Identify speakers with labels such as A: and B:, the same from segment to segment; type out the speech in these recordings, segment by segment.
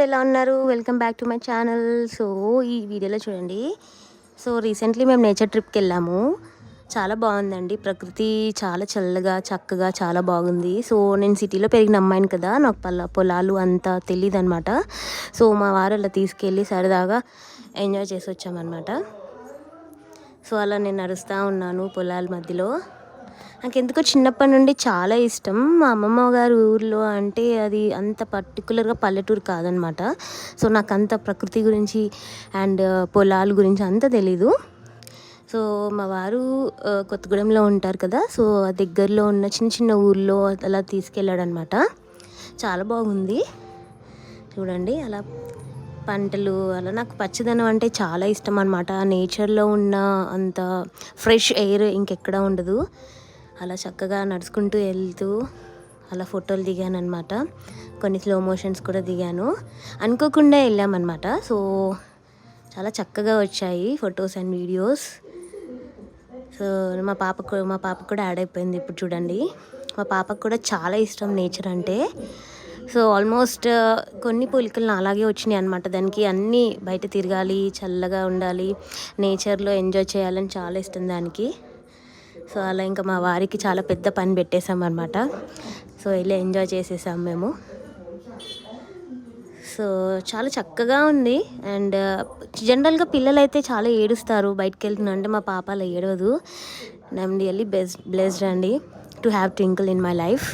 A: ఎలా ఉన్నారు? Welcome back to my channel. So ఈ వీడియోలో చూడండి. సో రీసెంట్లీ మేము నేచర్ ట్రిప్కి వెళ్ళాము. చాలా బాగుందండి. ప్రకృతి చాలా చల్లగా చక్కగా చాలా బాగుంది. సో నేను సిటీలో పెరిగిన అమ్మాయిని కదా, నాకు పొలాలు అంతా తెలియదు అనమాట. సో మా వారు అలా తీసుకెళ్ళి సరదాగా ఎంజాయ్ చేసి వచ్చామన్నమాట. సో అలా నేను నడుస్తూ ఉన్నాను పొలాల మధ్యలో. నాకు ఎందుకో చిన్నప్పటి నుండి చాలా ఇష్టం. మా అమ్మమ్మ గారి ఊర్లో అంటే అది అంత పర్టికులర్గా పల్లెటూరు కాదనమాట. సో నాకు అంత ప్రకృతి గురించి అండ్ పొలాల గురించి అంత తెలీదు. సో మా వారు కొత్తగూడెంలో ఉంటారు కదా, సో ఆ దగ్గరలో ఉన్న చిన్న చిన్న ఊర్లో అలా తీసుకెళ్ళాడనమాట. చాలా బాగుంది చూడండి. అలా పంటలు అలా నాకు పచ్చదనం అంటే చాలా ఇష్టం అనమాట. నేచర్లో ఉన్న అంత ఫ్రెష్ ఎయిర్ ఇంకెక్కడ ఉండదు. అలా చక్కగా నడుచుకుంటూ వెళ్తూ అలా ఫోటోలు దిగాను అనమాట. కొన్ని స్లో మోషన్స్ కూడా దిగాను. అనుకోకుండా వెళ్ళామన్నమాట. సో చాలా చక్కగా వచ్చాయి ఫొటోస్ అండ్ వీడియోస్. సో మా పాపకు కూడా యాడ్ అయిపోయింది ఇప్పుడు చూడండి. మా పాపకు కూడా చాలా ఇష్టం నేచర్ అంటే. సో ఆల్మోస్ట్ కొన్ని పోలికలు అలాగే వచ్చినాయి అనమాట. దానికి అన్నీ బయట తిరగాలి, చల్లగా ఉండాలి, నేచర్లో ఎంజాయ్ చేయాలని చాలా ఇష్టం దానికి. సో అలా ఇంకా మా వారికి చాలా పెద్ద పని పెట్టేసాం అనమాట. సో ఇలా ఎంజాయ్ చేసేసాం మేము. సో చాలా చక్కగా ఉంది. అండ్ జనరల్గా పిల్లలు అయితే చాలా ఏడుస్తారు బయటకు వెళ్తున్నా అంటే. మా పాప అలా ఏడవదు. ఐఎమ్ రియల్లీ బ్లెస్డ్ అండి to have twinkle in my life.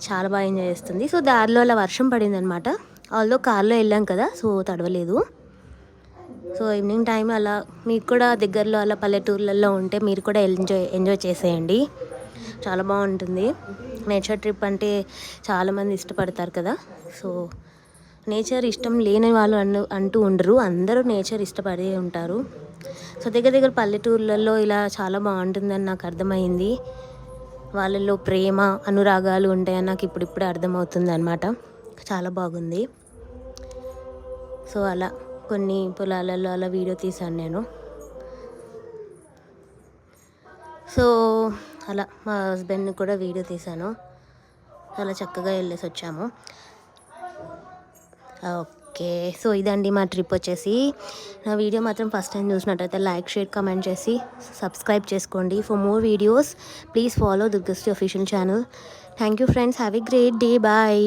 A: చాలా బాగా ఎంజాయ్ చేస్తుంది. సో దారిలో అలా వర్షం పడింది అనమాట. ఆల్దో కార్లో వెళ్ళాం కదా, సో తడవలేదు. సో ఈవినింగ్ టైం అలా మీకు కూడా దగ్గరలో అలా పల్లెటూర్లలో ఉంటే మీరు కూడా ఎంజాయ్ చేసేయండి. చాలా బాగుంటుంది. నేచర్ ట్రిప్ అంటే చాలామంది ఇష్టపడతారు కదా. సో నేచర్ ఇష్టం లేని వాళ్ళు అంటూ ఉండరు. అందరూ నేచర్ ఇష్టపడే ఉంటారు. సో దగ్గర పల్లెటూర్లలో ఇలా చాలా బాగుంటుందని నాకు అర్థమైంది. వాళ్ళల్లో ప్రేమ అనురాగాలు ఉంటాయని నాకు ఇప్పుడిప్పుడే అర్థమవుతుంది అనమాట. చాలా బాగుంది. సో అలా కొన్ని పొలాలలో అలా వీడియో తీశాను నేను. సో అలా మా హస్బెండ్ని కూడా వీడియో తీశాను. చాలా చక్కగా వెళ్ళేసి వచ్చాము. ఓకే, సో ఇదండి మా ట్రిప్ వచ్చేసి. నా వీడియో మాత్రం ఫస్ట్ టైం చూసినట్టయితే లైక్, షేర్, కమెంట్ చేసి సబ్స్క్రైబ్ చేసుకోండి. For more videos please follow Durgashri official channel. Thank you friends. Have a great day. Bye.